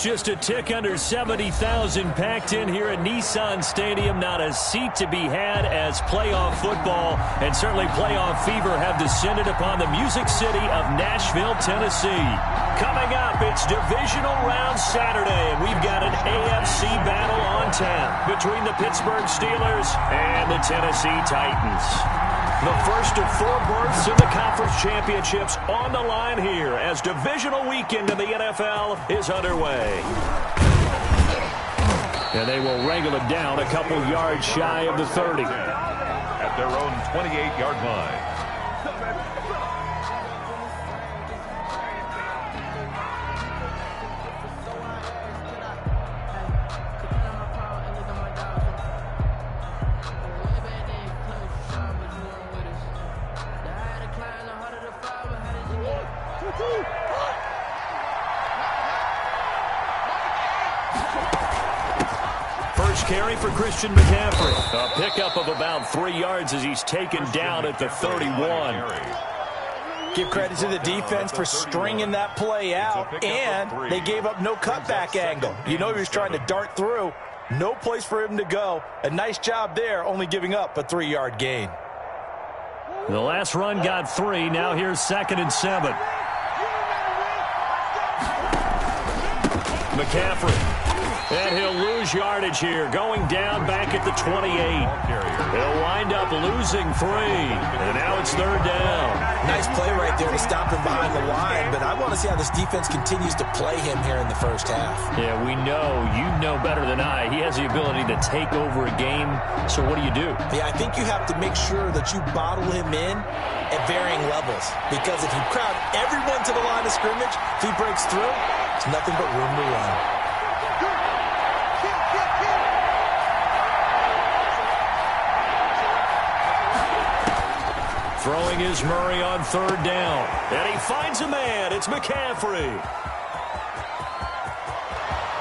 Just a tick under 70,000 packed in here at Nissan Stadium. Not a seat to be had as playoff football and certainly playoff fever have descended upon the Music City of Nashville, Tennessee. Coming up, it's divisional round Saturday, and we've got an AFC battle on tap between the Pittsburgh Steelers and the Tennessee Titans. The first of 4 berths in the conference championships on the line here as divisional weekend in the NFL is underway. And they will wrangle it down a couple yards shy of the 30. At their own 28-yard line. First carry for Christian McCaffrey. A pickup of about 3 yards as he's taken down at the 31. Give credit to the defense for stringing that play out, and they gave up no cutback angle. You know he was trying to dart through. No place for him to go. A nice job there, only giving up a 3-yard gain. The last run got 3. Now here's 2nd and 7. McCaffrey. And he'll lose yardage here, going down back at the 28. He'll wind up losing 3. And now it's 3rd down. Nice play right there to stop him behind the line, but I want to see how this defense continues to play him here in the first half. Yeah, we know. You know better than I. He has the ability to take over a game. So what do you do? Yeah, I think you have to make sure that you bottle him in at varying levels, because if you crowd everyone to the line of scrimmage, if he breaks through, it's nothing but room to run. Throwing is Murray on 3rd down. And he finds a man. It's McCaffrey.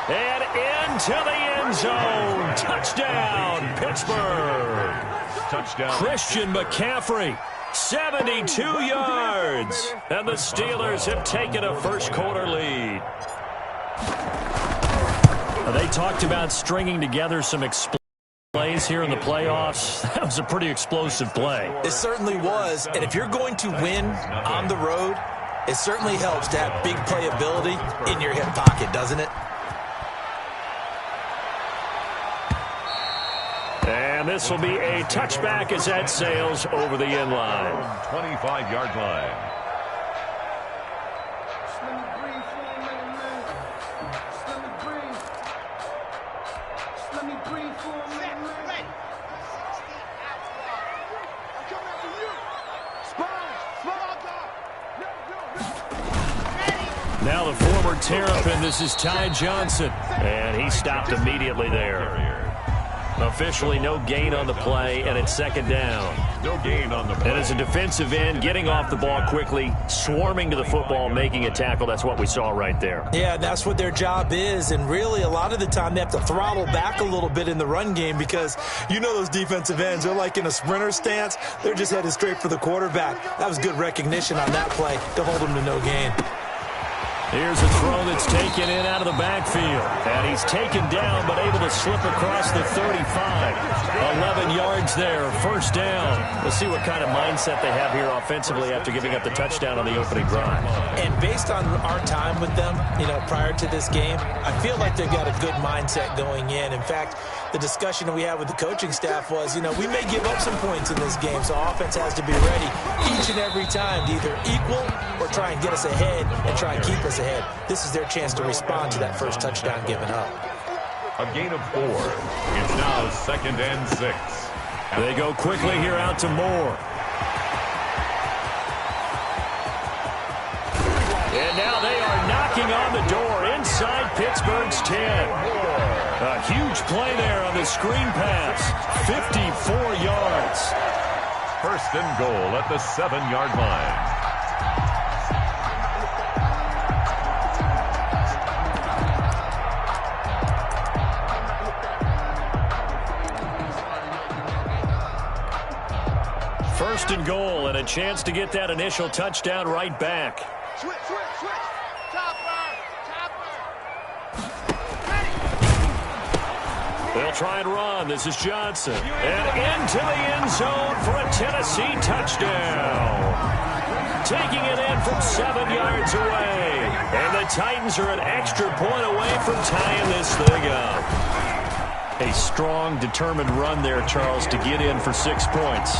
And into the end zone. Touchdown, Pittsburgh. Touchdown. Christian McCaffrey, 72 yards. And the Steelers have taken a first-quarter lead. They talked about stringing together some plays here in the playoffs. That was a pretty explosive play. It certainly was, and if you're going to win on the road, it certainly helps to have big playability in your hip pocket, doesn't it? And this will be a touchback as that sails over the end line. 25-yard line. Now the former Terrapin, this is Ty Johnson. And he stopped immediately there. Officially no gain on the play, and it's 2nd down. No gain on the play. And as a defensive end, getting off the ball quickly, swarming to the football, making a tackle, that's what we saw right there. Yeah, that's what their job is, and really a lot of the time they have to throttle back a little bit in the run game because you know those defensive ends, they're like in a sprinter stance. They're just headed straight for the quarterback. That was good recognition on that play to hold him to no gain. Here's a throw that's taken in out of the backfield. And he's taken down but able to slip across the 35. 11 yards there, 1st down. We'll see what kind of mindset they have here offensively after giving up the touchdown on the opening drive. And based on our time with them, prior to this game, I feel like they've got a good mindset going in. In fact, the discussion that we had with the coaching staff was, we may give up some points in this game, so offense has to be ready each and every time to either equal or try and get us ahead and try and keep us ahead. This is their chance to respond to that first touchdown given up. A gain of 4. It's now 2nd and 6. They go quickly here out to Moore. And now they are knocking on the door inside Pittsburgh's 10. A huge play there on the screen pass. 54 yards. 1st and goal at the 7-yard line. First and goal, and a chance to get that initial touchdown right back. Switch. Chopper. They'll try and run. This is Johnson. And into the end zone for a Tennessee touchdown. Taking it in from 7 yards away. And the Titans are an extra point away from tying this thing up. A strong, determined run there, Charles, to get in for 6 points.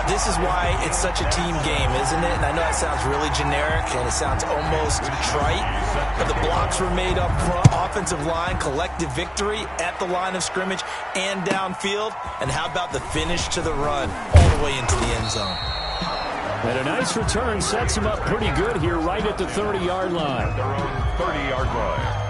This is why it's such a team game, isn't it? And I know it sounds really generic and it sounds almost trite, but the blocks were made up front, offensive line, collective victory at the line of scrimmage and downfield. And how about the finish to the run all the way into the end zone? And a nice return sets him up pretty good here right at the 30-yard line. Their own 30-yard line.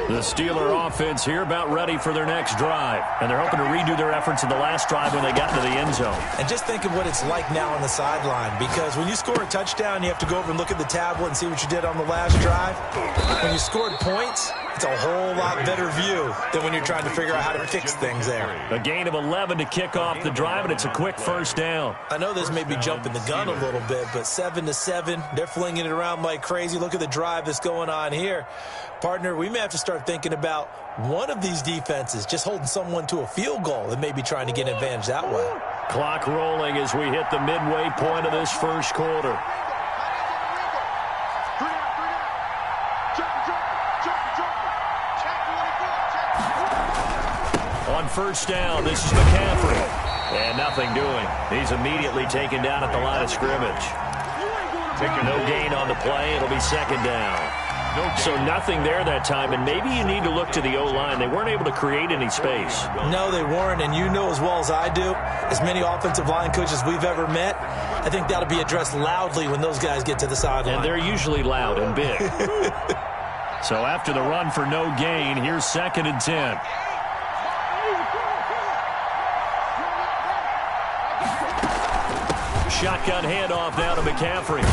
The Steeler offense here about ready for their next drive. And they're hoping to redo their efforts in the last drive when they got into the end zone. And just think of what it's like now on the sideline. Because when you score a touchdown, you have to go over and look at the tablet and see what you did on the last drive. When you scored points, it's a whole lot better view than when you're trying to figure out how to fix things there. A gain of 11 to kick off the drive, and it's a quick first down. I know this may be jumping the gun a little bit, but 7-7, they're flinging it around like crazy. Look at the drive that's going on here. Partner, we may have to start thinking about one of these defenses just holding someone to a field goal and maybe trying to get an advantage that way. Clock rolling as we hit the midway point of this first quarter. On first down, this is McCaffrey. And nothing doing. He's immediately taken down at the line of scrimmage. No gain on the play. It'll be second down. So nothing there that time, and maybe you need to look to the O-line. They weren't able to create any space. No, they weren't, and you know as well as I do, as many offensive line coaches we've ever met, I think that'll be addressed loudly when those guys get to the sideline. And they're usually loud and big. So after the run for no gain, here's 2nd and 10. Shotgun handoff now to McCaffrey.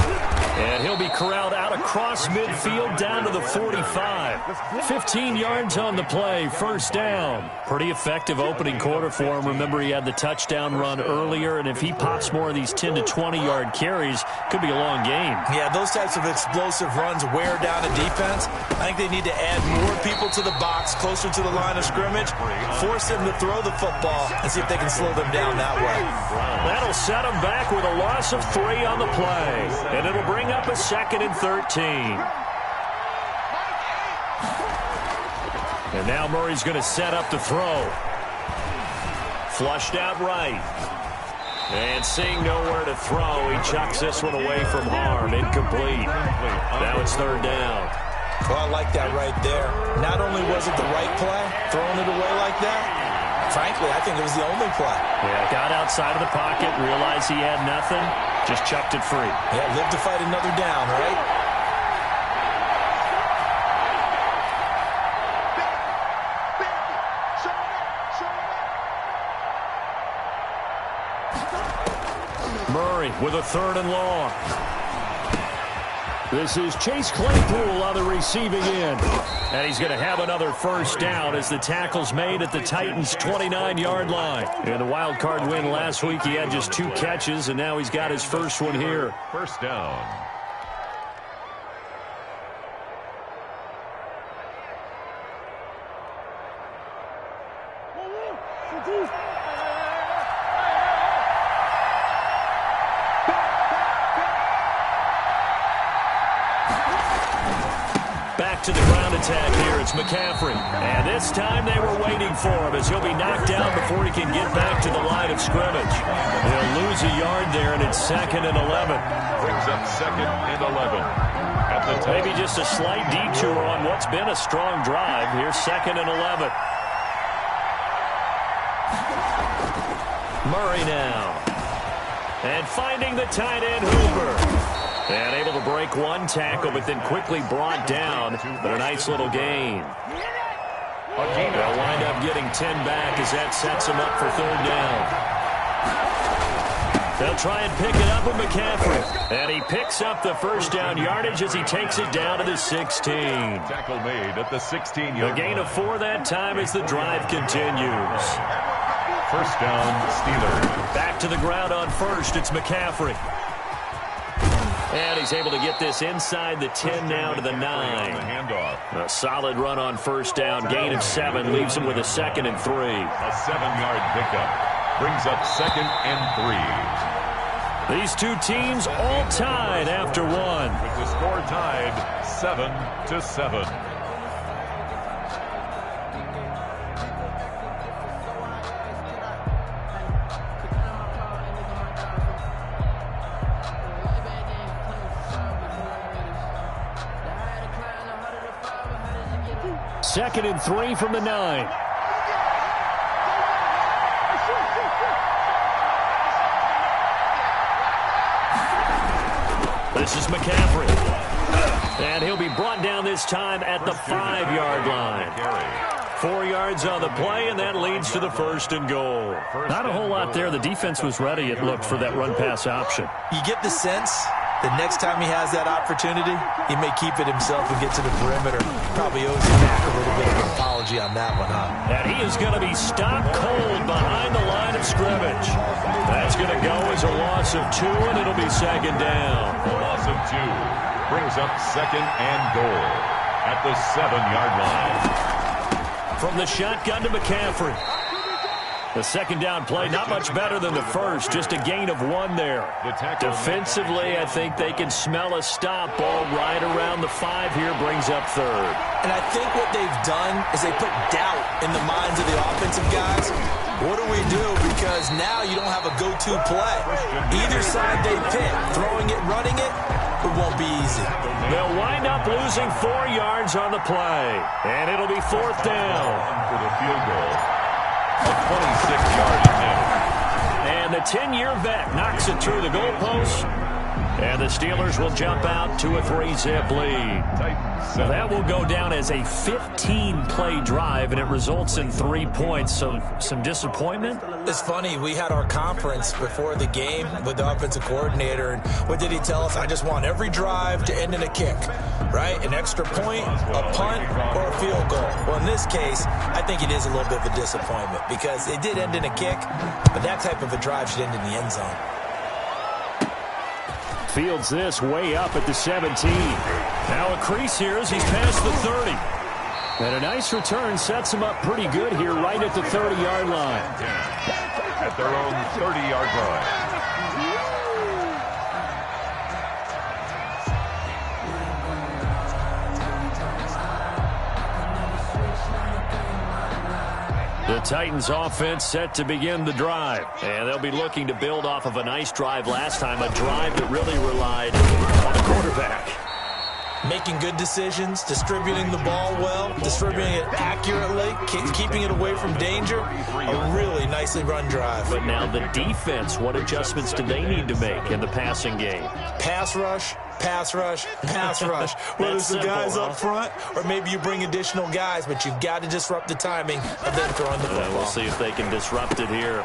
And he'll be corralled out across midfield down to the 45. 15 yards on the play, first down. Pretty effective opening quarter for him. Remember, he had the touchdown run earlier, and if he pops more of these 10 to 20-yard carries, could be a long game. Yeah, those types of explosive runs wear down a defense. I think they need to add more people to the box, closer to the line of scrimmage, force them to throw the football, and see if they can slow them down that way. That'll set them back with a loss of 3 on the play, and it'll bring up a 2nd and 13. And now Murray's going to set up the throw. Flushed out right. And seeing nowhere to throw, he chucks this one away from harm. Incomplete. Now it's 3rd down. Well, I like that right there. Not only was it the right play, throwing it away like that, frankly, I think it was the only play. Yeah, got outside of the pocket, realized he had nothing, just chucked it free. Yeah, live to fight another down, right? Murray with a 3rd and long. This is Chase Claypool on the receiving end. And he's going to have another first down as the tackle's made at the Titans' 29-yard line. In the wild card win last week, he had just 2 catches, and now he's got his first one here. First down. To the ground attack here, it's McCaffrey. And this time they were waiting for him as he'll be knocked down before he can get back to the line of scrimmage. He'll lose a yard there, and it's 2nd and 11. Brings up 2nd and 11. At the top. Maybe just a slight detour on what's been a strong drive. Here's 2nd and 11. Murray now. And finding the tight end, Hooper. And able to break one tackle, but then quickly brought down. But a nice little gain. They'll wind up getting 10 back as that sets them up for 3rd down. They'll try and pick it up with McCaffrey. And he picks up the first down yardage as he takes it down to the 16. Tackle made at the 16-yard. A gain of 4 that time as the drive continues. First down, Steelers. Back to the ground on first. It's McCaffrey. And he's able to get this inside the 10 now to the 9. A solid run on first down. Gain of 7 leaves him with a 2nd and 3. A 7-yard pickup brings up 2nd and 3. These two teams all tied after 1. With the score tied 7-7. Second and 3 from the 9. This is McCaffrey. And he'll be brought down this time at the 5-yard line. 4 yards on the play, and that leads to the 1st and goal. Not a whole lot there. The defense was ready, it looked, for that run-pass option. You get the sense the next time he has that opportunity, he may keep it himself and get to the perimeter. Probably owes him back a little bit of an apology on that one, huh? And he is going to be stopped cold behind the line of scrimmage. That's going to go as a loss of 2, and it'll be 2nd down. A loss of 2 brings up 2nd and goal at the 7-yard line. From the shotgun to McCaffrey. The 2nd down play, not much better than the first, just a gain of 1 there. Defensively, I think they can smell a stop ball right around the 5 here, brings up 3rd. And I think what they've done is they put doubt in the minds of the offensive guys. What do we do? Because now you don't have a go-to play. Either side they pick, throwing it, running it, it won't be easy. They'll wind up losing 4 yards on the play, and it'll be 4th down. For the field goal. A 26-yard attempt. And the 10-year vet knocks it through the goalpost. And the Steelers will jump out to a 3-zip lead. That will go down as a 15-play drive, and it results in 3 points. So some disappointment? It's funny. We had our conference before the game with the offensive coordinator, and what did he tell us? I just want every drive to end in a kick, right? An extra point, a punt, or a field goal. Well, in this case, I think it is a little bit of a disappointment because it did end in a kick, but that type of a drive should end in the end zone. Fields this way up at the 17. Now a crease here as he's past the 30. And a nice return sets him up pretty good here right at the 30-yard line. At their own 30-yard line. The Titans offense set to begin the drive. And they'll be looking to build off of a nice drive last time, a drive that really relied on the quarterback. Making good decisions, distributing the ball well, distributing it accurately, keeping it away from danger. A really nicely run drive. But now the defense, what adjustments do they need to make in the passing game? Pass rush, pass rush, pass rush. Whether it's the guys up front or maybe you bring additional guys, but you've got to disrupt the timing of them throwing the football. We'll see if they can disrupt it here.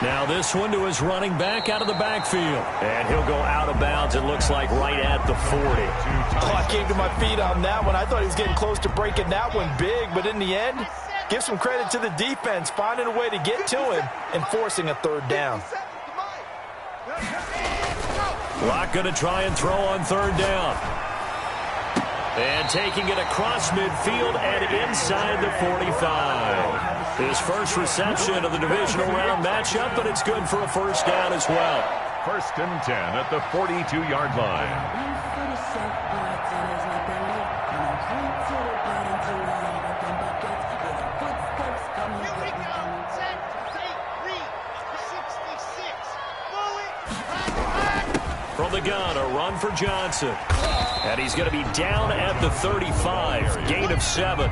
Now this one to his running back out of the backfield. And he'll go out of bounds, it looks like, right at the 40. Oh, I came to my feet on that one. I thought he was getting close to breaking that one big, but in the end, give some credit to the defense, finding a way to get to him and forcing a 3rd down. Locke going to try and throw on 3rd down. And taking it across midfield and inside the 45. His first reception of the divisional round matchup, but it's good for a 1st down as well. 1st and 10 at the 42-yard line. From the gun, a run for Johnson. And he's going to be down at the 35. Gain of 7.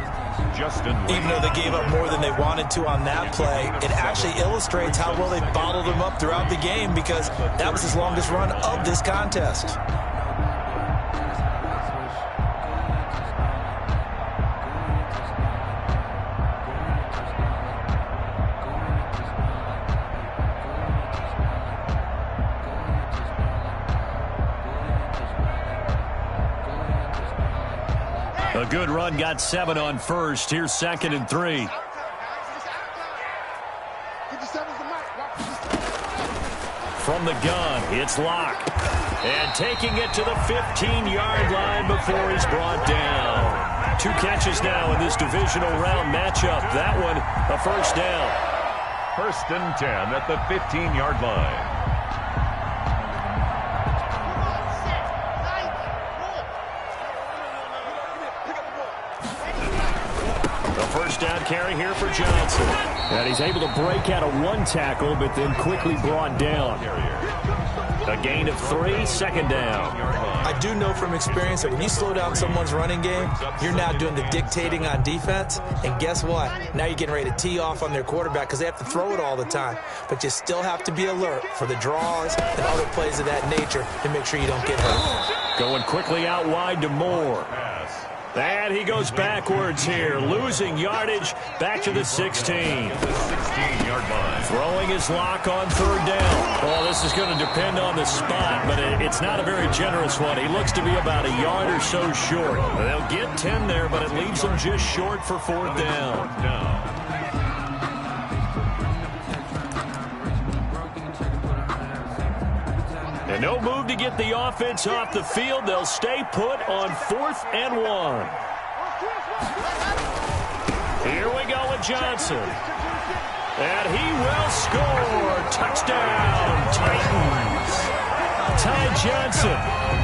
Even though they gave up more than they wanted to on that play, it actually illustrates how well they bottled him up throughout the game because that was his longest run of this contest. A good run, got 7 on first. Here's 2nd and 3. From the gun, it's Locke. And taking it to the 15-yard line before he's brought down. 2 catches now in this divisional round matchup. That one, a first down. 1st and 10 at the 15-yard line. The first down carry here for Johnson. And he's able to break out of 1 tackle, but then quickly brought down. A gain of 3, 2nd down. I do know from experience that when you slow down someone's running game, you're now doing the dictating on defense. And guess what? Now you're getting ready to tee off on their quarterback because they have to throw it all the time. But you still have to be alert for the draws and other plays of that nature to make sure you don't get hurt. Going quickly out wide to Moore. And he goes backwards here, losing yardage back to the 16. 16-yard line. Throwing his lock on 3rd down. Oh, this is going to depend on the spot, but it's not a very generous one. He looks to be about a yard or so short. They'll get 10 there, but it leaves them just short for 4th down. And no move to get the offense off the field. They'll stay put on 4th and 1. Here we go with Johnson. And he will score. Touchdown, Titans. Ty Johnson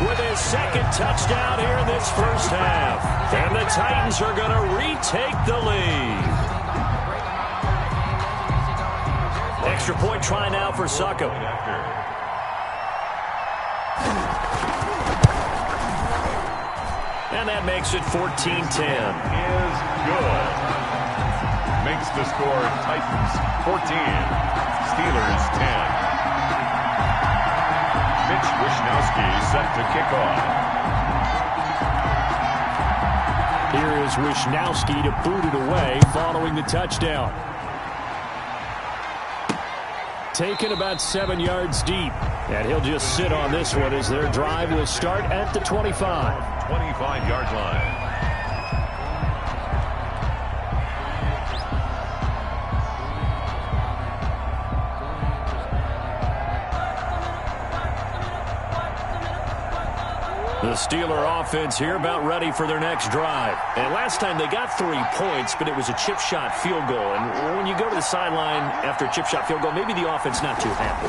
with his 2nd touchdown here in this first half. And the Titans are going to retake the lead. Extra point try now for Succop. And that makes it 14-10. Is good. Makes the score Titans 14, Steelers 10. Mitch Wishnowsky set to kick off. Here is Wishnowsky to boot it away following the touchdown. Taken about 7 yards deep. And he'll just sit on this one as their drive will start at the 25. 25-yard line. The Steeler offense here about ready for their next drive. And last time they got 3 points, but it was a chip shot field goal. And when you go to the sideline after a chip shot field goal, maybe the offense not too happy.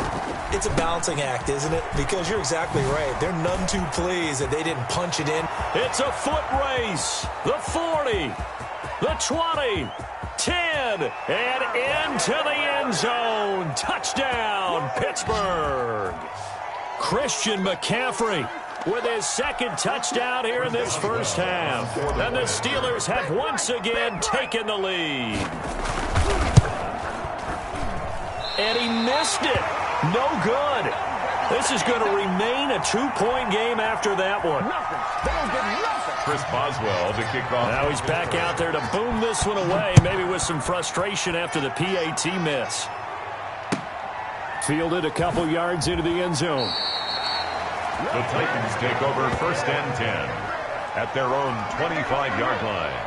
It's a balancing act, isn't it? Because you're exactly right. They're none too pleased that they didn't punch it in. It's a foot race. The 40, the 20, 10, and into the end zone. Touchdown, Pittsburgh. Christian McCaffrey with his 2nd touchdown here in this first half. And the Steelers have once again taken the lead. And he missed it. No good. This is going to remain a 2-point game after that one. Chris Boswell to kick off. Now he's back out there to boom this one away, maybe with some frustration after the PAT miss. Fielded a couple yards into the end zone. The Titans take over 1st and 10 at their own 25-yard line.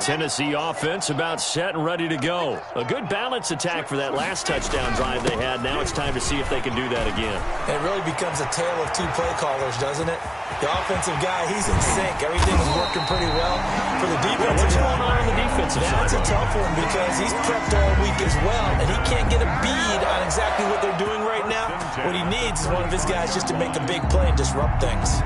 Tennessee offense about set and ready to go. A good balance attack for that last touchdown drive they had. Now it's time to see if they can do that again. It really becomes a tale of 2 play callers, doesn't it? The offensive guy, he's in sync. Everything is working pretty well. For the defensive guy, what's going on the defensive side? That's a tough one because he's prepped all week as well, and he can't get a bead on exactly what they're doing right now. What he needs is one of his guys just to make a big play and disrupt things.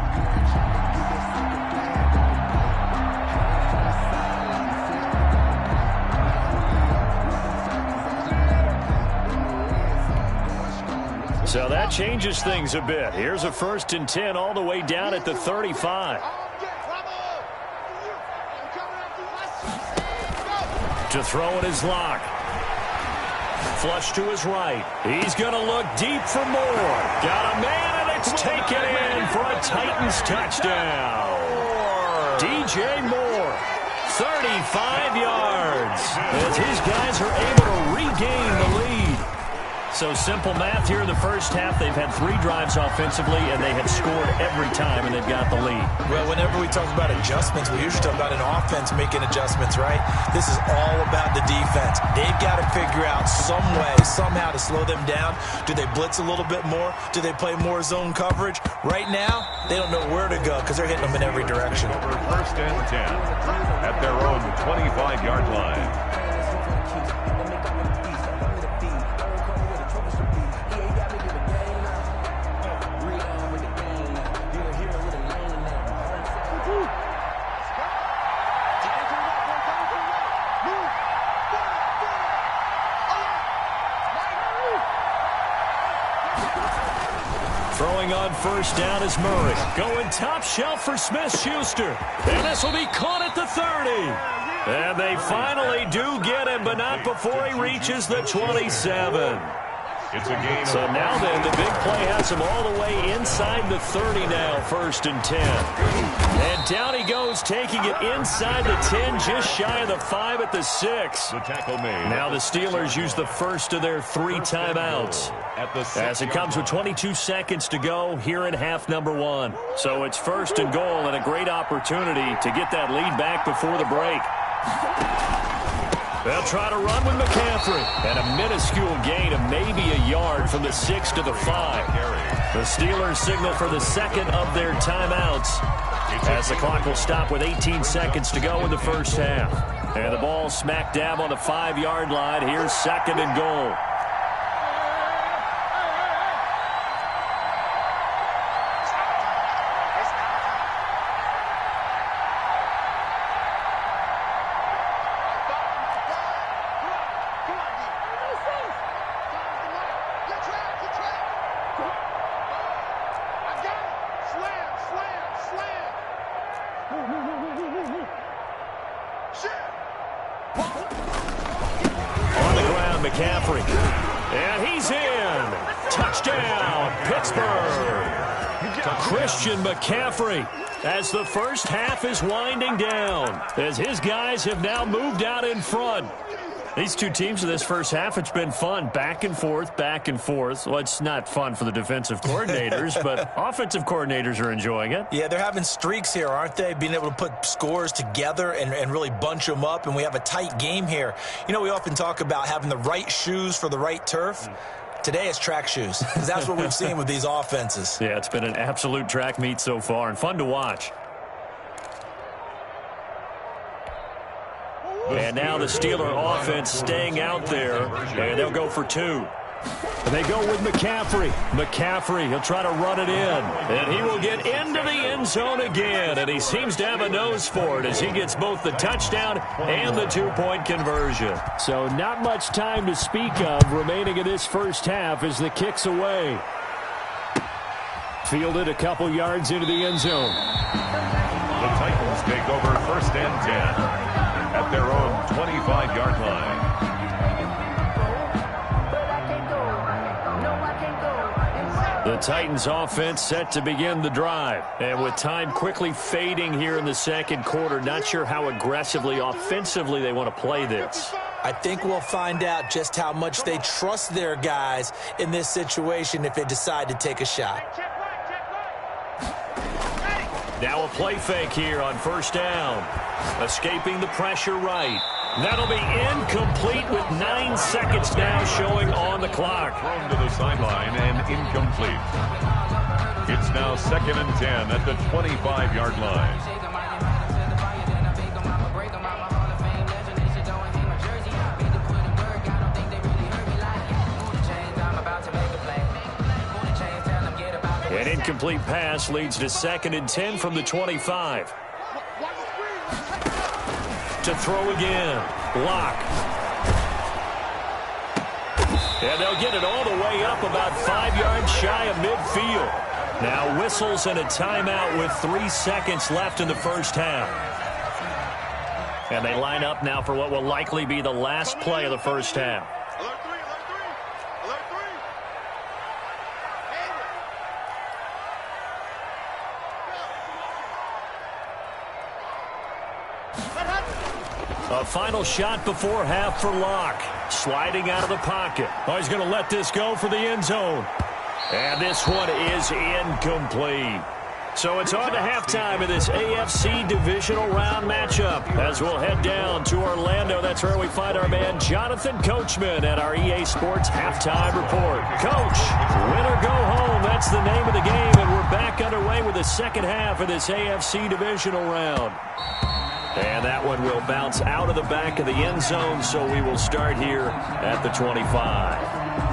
So that changes things a bit. Here's a 1st and 10 all the way down at the 35. To throw it is Locke. Flush to his right. He's going to look deep for more. Got a man, and it's taken in for a Titans touchdown. DJ Moore, 35 yards, as his guys are able to regain the lead. So simple math here in the first half. They've had 3 drives offensively, and they have scored every time, and they've got the lead. Well, whenever we talk about adjustments, we usually talk about an offense making adjustments, right? This is all about the defense. They've got to figure out some way, somehow to slow them down. Do they blitz a little bit more? Do they play more zone coverage? Right now, they don't know where to go because they're hitting them in every direction. Over first and 10 at their own 25-yard line. Throwing on first down is Murray. Going top shelf for Smith-Schuster. And this will be caught at the 30. And they finally do get him, but not before he reaches the 27. It's a gain. So now then, the big play has him all the way inside the 30 now, first and 10. And down he goes, taking it inside the 10, just shy of the 5 at the 6. The tackle made. Now the Steelers use the first of their 3 timeouts, as it comes with 22 seconds to go here in half number 1. So it's first and goal, and a great opportunity to get that lead back before the break. They'll try to run with McCaffrey. And a minuscule gain of maybe a yard from the 6 to the 5. The Steelers signal for the second of their timeouts, as the clock will stop with 18 seconds to go in the first half. And the ball smack dab on the 5-yard line. Here's second and goal. On the ground, McCaffrey. And he's in. Touchdown, Pittsburgh. Christian McCaffrey, as the first half is winding down, as his guys have now moved out in front. These two teams in this first half, it's been fun. Back and forth, back and forth. Well, it's not fun for the defensive coordinators, but offensive coordinators are enjoying it. Yeah, they're having streaks here, aren't they? Being able to put scores together and really bunch them up, and we have a tight game here. You know, we often talk about having the right shoes for the right turf. Today it's track shoes, because that's what we've seen with these offenses. Yeah, it's been an absolute track meet so far, and fun to watch. And now the Steeler offense staying out there, and they'll go for 2. And they go with McCaffrey. McCaffrey, he'll try to run it in, and he will get into the end zone again, and he seems to have a nose for it as he gets both the touchdown and the 2-point conversion. So not much time to speak of remaining in this first half as the kick's away. Fielded a couple yards into the end zone. The Titans take over first and 10 at their own 25-yard line. The Titans offense set to begin the drive. And with time quickly fading here in the second quarter, not sure how aggressively, offensively they want to play this. I think we'll find out just how much they trust their guys in this situation if they decide to take a shot. Now a play fake here on first down. Escaping the pressure right. That'll be incomplete with 9 seconds now showing on the clock. Thrown to the sideline and incomplete. It's now second and 10 at the 25-yard line. An incomplete pass leads to second and 10 from the 25. To throw again. Block. And they'll get it all the way up about 5 yards shy of midfield. Now whistles and a timeout with 3 seconds left in the first half. And they line up now for what will likely be the last play of the first half. A final shot before half for Locke. Sliding out of the pocket. Oh, he's going to let this go for the end zone. And this one is incomplete. So it's on to halftime of this AFC divisional round matchup as we'll head down to Orlando. That's where we find our man Jonathan Coachman at our EA Sports Halftime Report. Coach, win or go home, that's the name of the game, and we're back underway with the second half of this AFC divisional round. And that one will bounce out of the back of the end zone, so we will start here at the 25.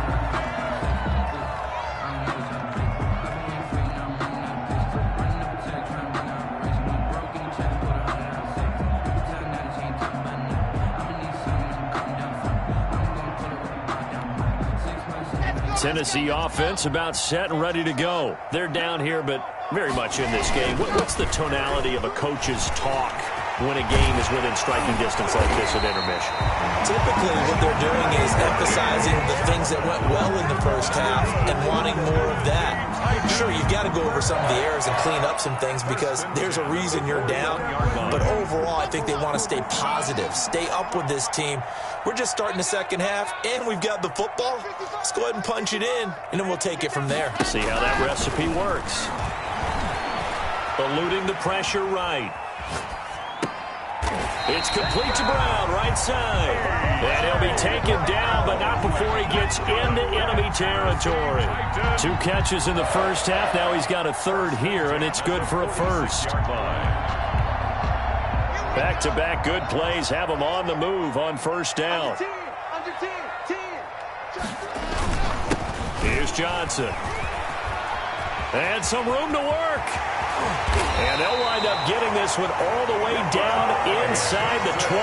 Tennessee offense about set and ready to go. They're down here, but very much in this game. What's the tonality of a coach's talk when a game is within striking distance like this at intermission? Typically, what they're doing is emphasizing the things that went well in the first half and wanting more of that. Sure, you've got to go over some of the errors and clean up some things because there's a reason you're down. But overall, I think they want to stay positive, stay up with this team. We're just starting the second half, and we've got the football. Let's go ahead and punch it in, and then we'll take it from there. See how that recipe works. Eluding the pressure right. It's complete to Brown, right side. And he'll be taken down, but not before he gets into enemy territory. 2 catches in the first half. Now he's got a third here, and it's good for a first. Back-to-back good plays have him on the move on first down. Here's Johnson. And some room to work. And they'll wind up getting this one all the way down inside the 20.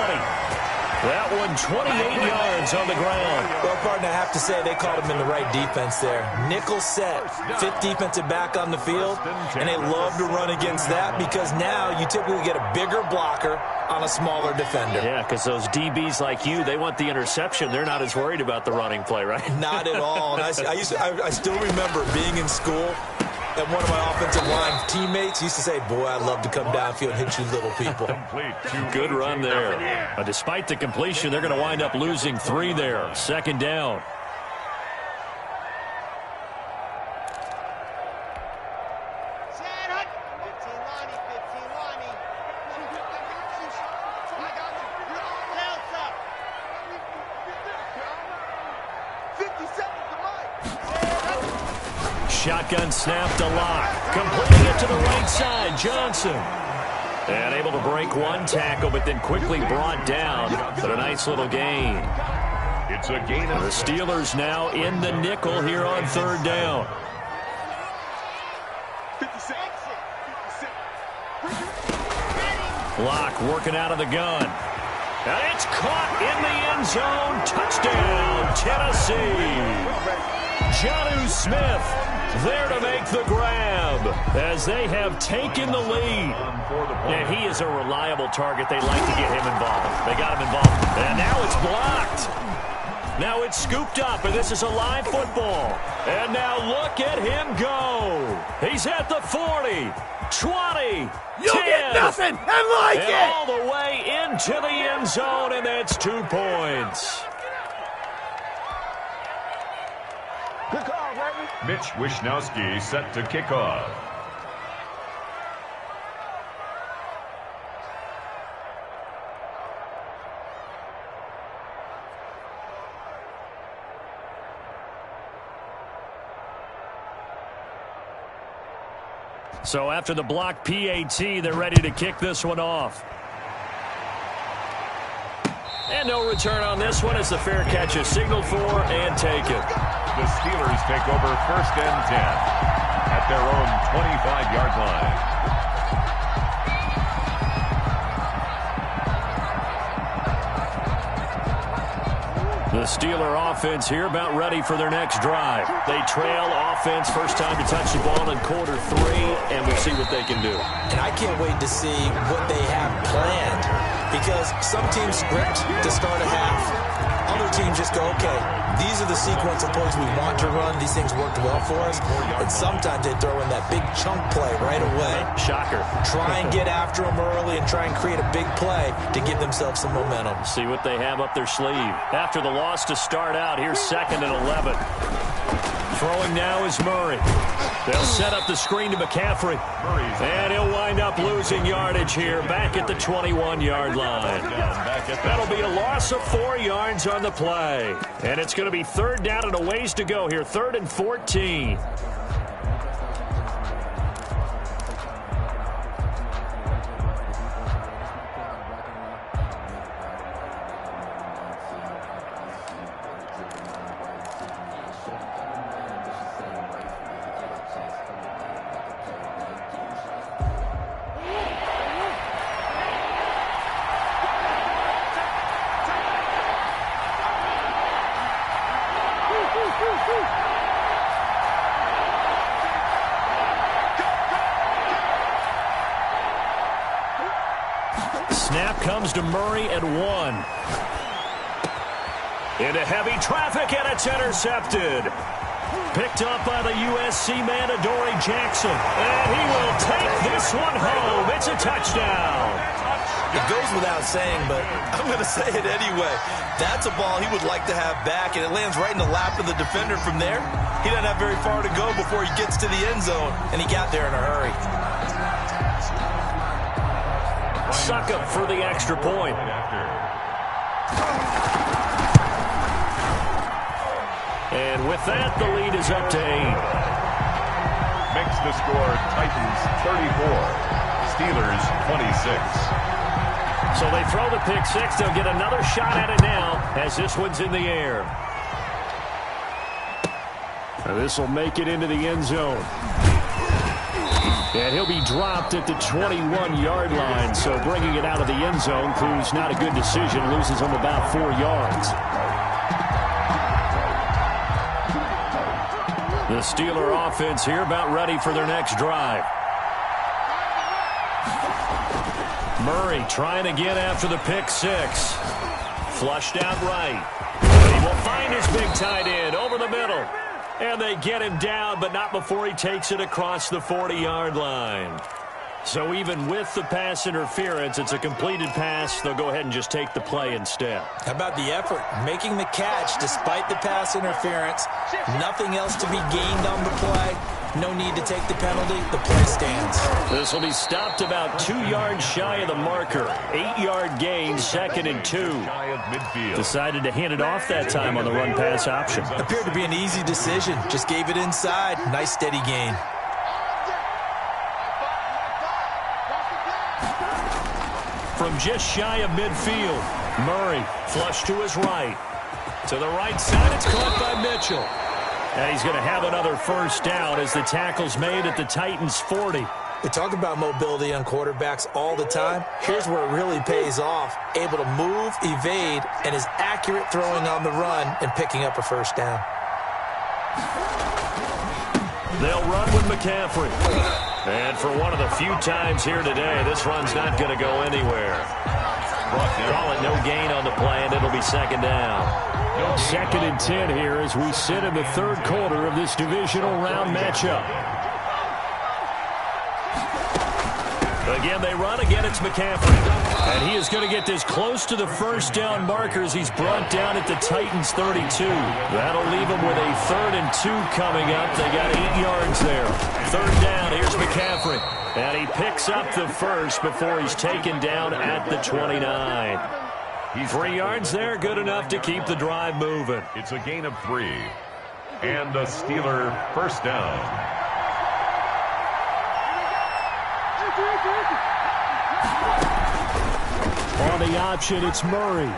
That one 28 yards on the ground. Well, partner, I have to say they called him in the right defense there. Nickel set, 5th defensive back on the field, and they love to run against that because now you typically get a bigger blocker on a smaller defender. Yeah, because those DBs like you, they want the interception. They're not as worried about the running play, right? Not at all. And I still remember being in school, and one of my offensive line teammates used to say, boy, I'd love to come downfield and hit you little people. Good run there. Despite the completion, they're going to wind up losing 3 there. Second down. Shotgun snap to Locke. Completing it to the right side. Johnson. And able to break one tackle, but then quickly brought down. But a nice little gain. It's a gain. The Steelers now in the nickel here on third down. Locke working out of the gun. And it's caught in the end zone. Touchdown, Tennessee. Jonnu Smith there to make the grab as they have taken the lead. And he is a reliable target. They like to get him involved. They got him involved. And now it's blocked. Now it's scooped up, and this is a live football. And now look at him go. He's at the 40, 20, You'll 10, get nothing and like and it. all the way into the end zone, and that's 2 points. Mitch Wishnowsky set to kick off. So after the block PAT, they're ready to kick this one off. And no return on this one as the fair catch is signaled for and taken. The Steelers take over first and 10 at their own 25-yard line. The Steeler offense here about ready for their next drive. They trail offense, first time to touch the ball in quarter 3, and we'll see what they can do. And I can't wait to see what they have planned because some teams script to start a half. Other teams just go, okay, these are the sequence of plays we want to run. These things worked well for us. And sometimes they throw in that big chunk play right away. Shocker. Try and get after them early and try and create a big play to give themselves some momentum. See what they have up their sleeve. After the loss to start out, here's 2nd and 11. Throwing now is Murray. They'll set up the screen to McCaffrey. And he'll wind up losing yardage here back at the 21-yard line. That'll be a loss of 4 yards on the play. And it's going to be 3rd down and a ways to go here. 3rd and 14. Snap comes to Murray at 1. Into heavy traffic, and it's intercepted. Picked up by the USC man, Adoree Jackson. And he will take this one home. It's a touchdown. It goes without saying, but I'm going to say it anyway. That's a ball he would like to have back, and it lands right in the lap of the defender from there. He doesn't have very far to go before he gets to the end zone, and he got there in a hurry. Suck up for the extra point. And with that, the lead is up to 8. Makes the score Titans 34, Steelers 26. So they throw the pick 6. They'll get another shot at it now as this one's in the air. This will make it into the end zone. And he'll be dropped at the 21-yard line, so bringing it out of the end zone proves not a good decision. Loses him about 4 yards. The Steeler offense here about ready for their next drive. Murray trying again after the pick 6. Flushed out right. He will find his big tight end over the middle. And they get him down, but not before he takes it across the 40-yard line. So even with the pass interference, it's a completed pass. They'll go ahead and just take the play instead. How about the effort? Making the catch despite the pass interference. Nothing else to be gained on the play. No need to take the penalty. The play stands. This will be stopped about 2 yards shy of the marker. 8-yard gain, 2nd and 2. Decided to hand it off that time on the run-pass option. Appeared to be an easy decision. Just gave it inside. Nice steady gain. From just shy of midfield, Murray flush to his right. To the right side, it's caught by Mitchell. And he's going to have another first down as the tackle's made at the Titans' 40. We talk about mobility on quarterbacks all the time. Here's where it really pays off. Able to move, evade, and is accurate throwing on the run and picking up a first down. They'll run with McCaffrey. And for one of the few times here today, this run's not going to go anywhere. Call it no gain on the play, and it'll be 2nd down. 2nd and 10 here as we sit in the 3rd quarter of this divisional round matchup. Again, they run. Again, it's McCaffrey. And he is going to get this close to the first down markers. He's brought down at the Titans' 32. That'll leave him with a 3rd and 2 coming up. They got 8 yards there. 3rd down. Here's McCaffrey. And he picks up the first before he's taken down at the 29. 3 yards there, good enough to keep the drive moving. It's a gain of 3. And a Steeler first down. On the option, it's Murray.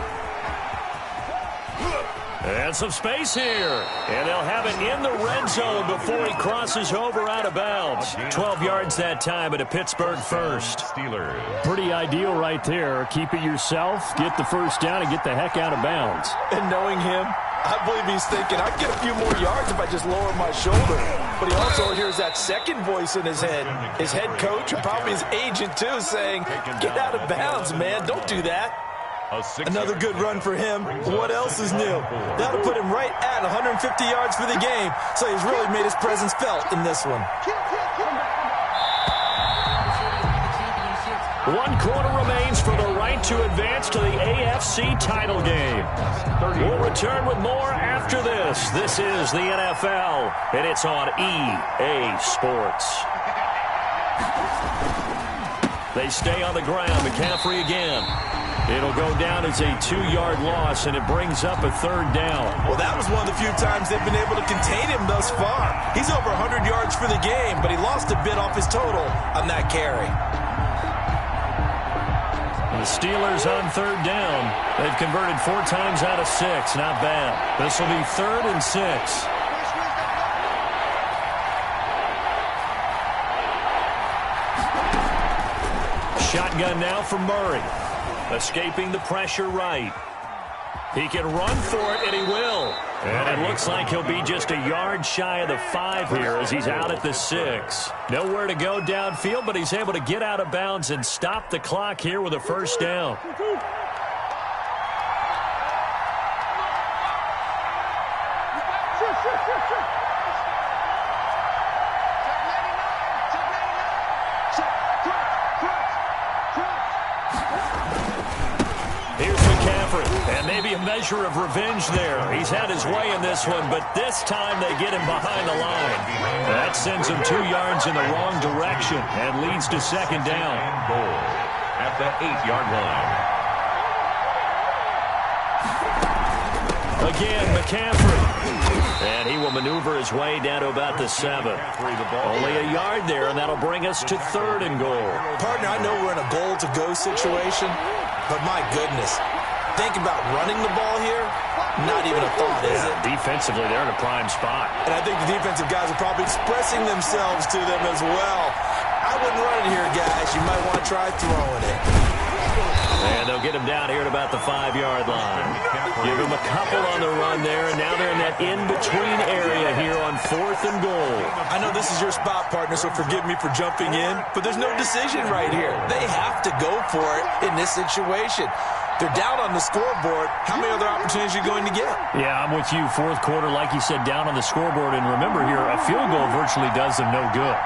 And some space here. And they'll have it in the red zone before he crosses over out of bounds. 12 yards that time at a Pittsburgh first. Steelers. Pretty ideal right there. Keep it yourself, get the first down, and get the heck out of bounds. And knowing him, I believe he's thinking, I can get a few more yards if I just lower my shoulder. But he also hears that second voice in his head. His head coach and probably his agent, too, saying, get out of bounds, man. Don't do that. Another good run for him. What else is new? That'll put him right at 150 yards for the game. So he's really made his presence felt in this one. 1 quarter remains for the right to advance to the AFC title game. We'll return with more after this. This is the NFL, and it's on EA Sports. They stay on the ground. McCaffrey again. It'll go down as a 2-yard loss, and it brings up a 3rd down. Well, that was one of the few times they've been able to contain him thus far. He's over 100 yards for the game, but he lost a bit off his total on that carry. The Steelers on 3rd down. They've converted 4 times out of 6. Not bad. This will be 3rd and 6. Shotgun now for Murray. Escaping the pressure right. He can run for it, and he will. And it looks like he'll be just a yard shy of the 5 here as he's out at the 6. Nowhere to go downfield, but he's able to get out of bounds and stop the clock here with a 1st down. And maybe a measure of revenge there. He's had his way in this one, but this time they get him behind the line. That sends him 2 yards in the wrong direction and leads to 2nd down. Goal at the 8-yard line. Again, McCaffrey. And he will maneuver his way down to about the 7. Only a yard there, and that'll bring us to 3rd and goal. Partner, I know we're in a goal-to-go situation, but my goodness. Think about running the ball here. Not even a thought, is it? Defensively, they're in a prime spot. And I think the defensive guys are probably expressing themselves to them as well. I wouldn't run it here, guys. You might want to try throwing it. And they'll get him down here at about the 5-yard line. Give him a couple on the run there, and now they're in that in-between area here on 4th and goal. I know this is your spot, partner, so forgive me for jumping in, but there's no decision right here. They have to go for it in this situation. They're down on the scoreboard. How many other opportunities are you going to get? Yeah, I'm with you. 4th quarter, like you said, down on the scoreboard. And remember here, a field goal virtually does them no good.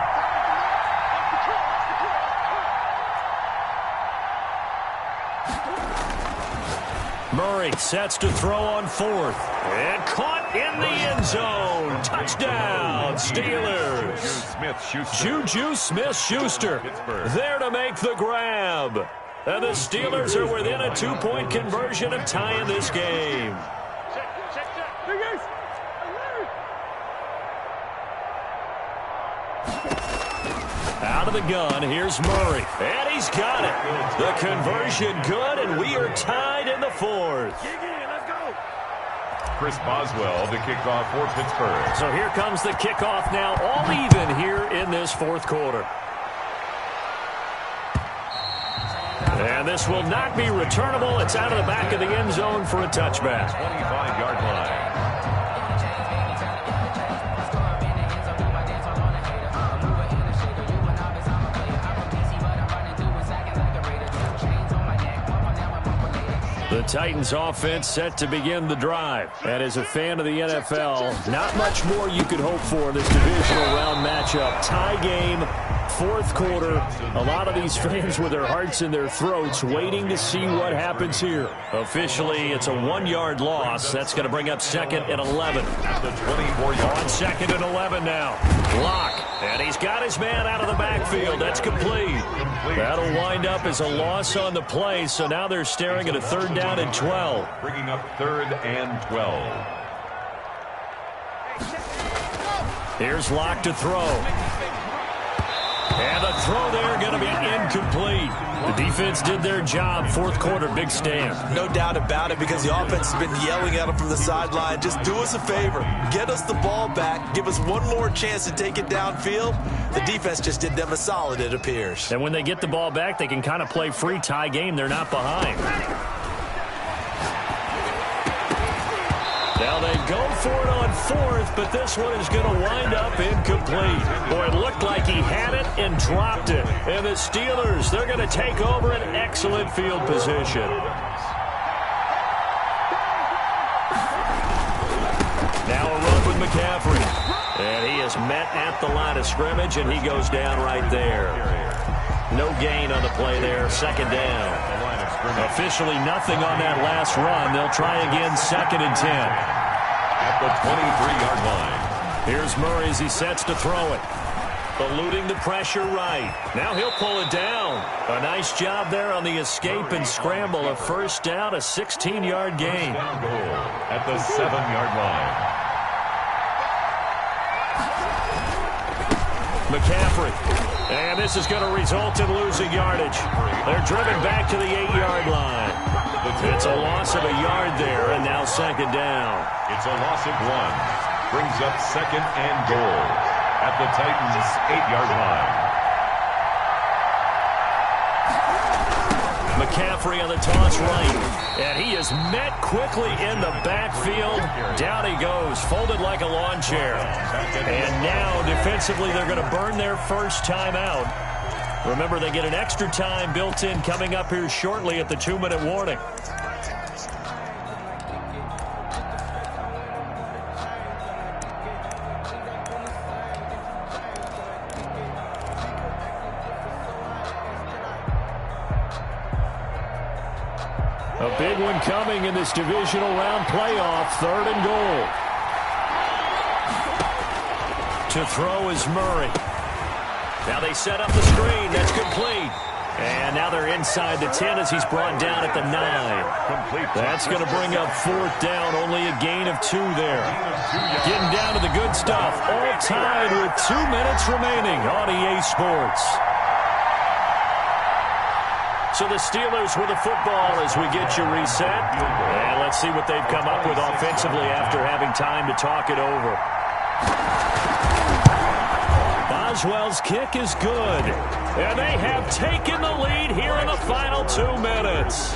Murray sets to throw on 4th. And caught in the end zone. Touchdown, Steelers. Juju Smith-Schuster there to make the grab. And the Steelers are within a 2-point conversion of tying this game. Out of the gun, here's Murray. And he's got it. The conversion good, and we are tied in the 4th. Chris Boswell to kick off for Pittsburgh. So here comes the kickoff now, all even here in this 4th quarter. And this will not be returnable. It's out of the back of the end zone for a touchback. 25-yard line. The Titans offense set to begin the drive. And as a fan of the NFL, not much more you could hope for in this divisional round matchup. Tie game. 4th quarter, a lot of these fans with their hearts in their throats waiting to see what happens here. Officially, it's a 1-yard loss. That's going to bring up 2nd and 11. At the 24-yard. On 2nd and 11 now. Lock. And he's got his man out of the backfield. That's complete. That'll wind up as a loss on the play. So now they're staring at a 3rd down and 12. Bringing up 3rd and 12. Here's Lock to throw. And the throw there going to be incomplete. The defense did their job. 4th quarter, big stand. No doubt about it, because the offense has been yelling at them from the sideline. Just do us a favor. Get us the ball back. Give us one more chance to take it downfield. The defense just did them a solid, it appears. And when they get the ball back, they can kind of play free tie game. They're not behind. Now they go for it on fourth, but this one is going to wind up incomplete. Boy, it looked like he had it and dropped it. And the Steelers, they're going to take over an excellent field position. Now a run with McCaffrey. And he is met at the line of scrimmage, and he goes down right there. No gain on the play there, second down. Officially nothing on that last run. They'll try again, 2nd and 10. At the 23-yard line. Here's Murray as he sets to throw it. Eluding the pressure right. Now he'll pull it down. A nice job there on the escape and scramble. A first down, a 16-yard gain. At the 7-yard line. McCaffrey. And this is going to result in losing yardage. They're driven back to the 8-yard line. It's a loss of a yard there, and now second down. It's a loss of 1. Brings up 2nd and goal at the Titans' 8-yard line. McCaffrey on the toss right, and he is met quickly in the backfield. Down he goes, folded like a lawn chair. And now, defensively, they're going to burn their first time out. Remember, they get an extra time built in coming up here shortly at the 2-minute warning. A big one coming in this divisional round playoff, 3rd and goal. To throw is Murray. Now they set up the screen. That's complete. And now they're inside the 10 as he's brought down at the 9. That's going to bring up 4th down. Only a gain of 2 there. Getting down to the good stuff. All tied with 2 minutes remaining on EA Sports. So the Steelers with the football as we get you reset. And let's see what they've come up with offensively after having time to talk it over. Boswell's kick is good. And they have taken the lead here in the final 2 minutes.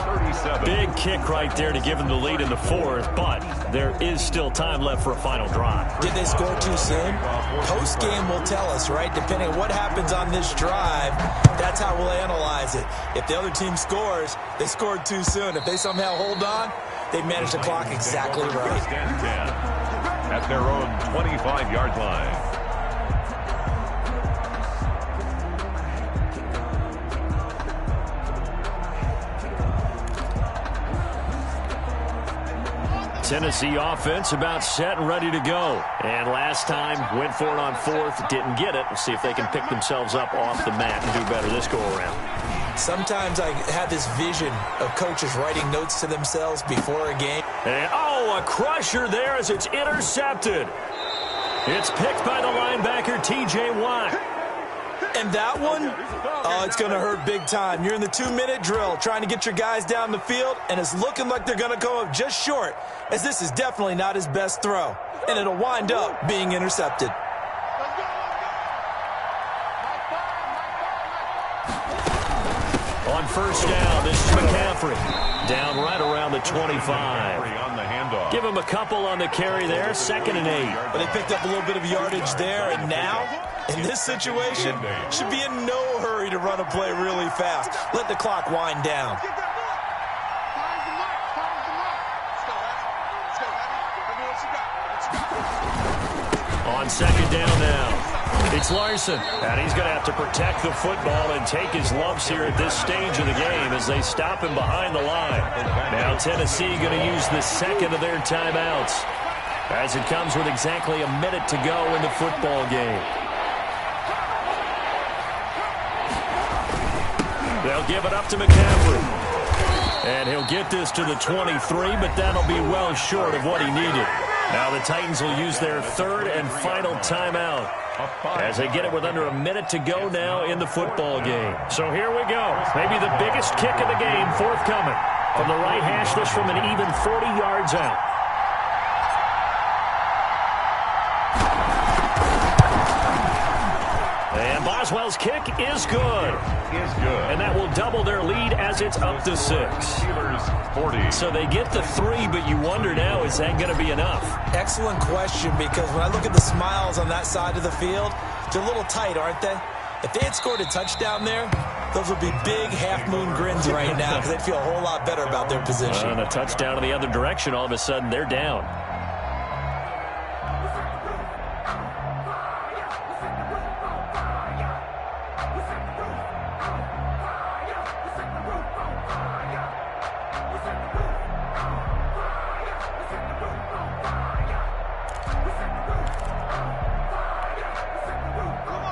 Big kick right there to give them the lead in the 4th, but there is still time left for a final drive. Did they score too soon? Post-game will tell us, right? Depending on what happens on this drive, that's how we'll analyze it. If the other team scores, they scored too soon. If they somehow hold on, they managed the clock exactly right. At their own 25-yard line. Tennessee offense about set and ready to go. And last time, went for it on 4th, didn't get it. We'll see if they can pick themselves up off the mat and do better this go-around. Sometimes I have this vision of coaches writing notes to themselves before a game. And, a crusher there as it's intercepted. It's picked by the linebacker, T.J. Watt. And that one, it's going to hurt big time. You're in the 2-minute drill trying to get your guys down the field, and it's looking like they're going to go up just short, as this is definitely not his best throw. And it'll wind up being intercepted. On first down, this is McCaffrey. Down right around the 25. Give him a couple on the carry there, 2nd and 8. But they picked up a little bit of yardage there, and now, in this situation, should be in no hurry to run a play really fast. Let the clock wind down. On second down now. It's Larson, and he's going to have to protect the football and take his lumps here at this stage of the game as they stop him behind the line. Now Tennessee going to use the 2nd of their timeouts as it comes with exactly a minute to go in the football game. They'll give it up to McCaffrey. And he'll get this to the 23, but that'll be well short of what he needed. Now the Titans will use their 3rd and final timeout as they get it with under a minute to go now in the football game. So here we go. Maybe the biggest kick of the game forthcoming from the right hash, this from an even 40 yards out. And Boswell's kick is good. And that will double their lead as it's up to 6. 40. So they get the 3, but you wonder now, is that going to be enough? Excellent question, because when I look at the smiles on that side of the field, they're a little tight, aren't they? If they had scored a touchdown there, those would be big half-moon grins right now because they'd feel a whole lot better about their position. And a touchdown in the other direction, all of a sudden they're down.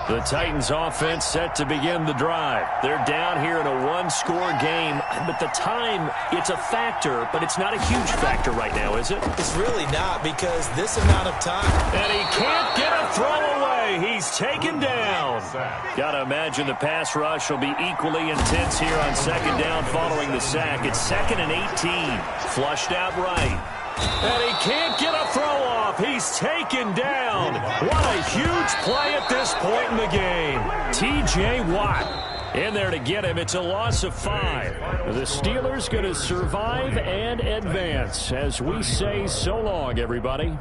The Titans offense set to begin the drive. They're down here in a one-score game, but the time, it's a factor, but it's not a huge factor right now, is it? It's really not, because this amount of time. And he can't get a throw away. He's taken down. Got to imagine the pass rush will be equally intense here on second down following the sack. It's 2nd and 18. Flushed out right. And he can't get a throw off. He's taken down. What a huge play at this point in the game. T.J. Watt in there to get him. It's a loss of 5. The Steelers going to survive and advance as we say so long, everybody.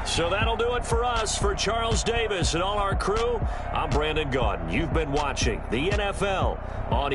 So that'll do it for us. For Charles Davis and all our crew, I'm Brandon Gaudin. You've been watching the NFL on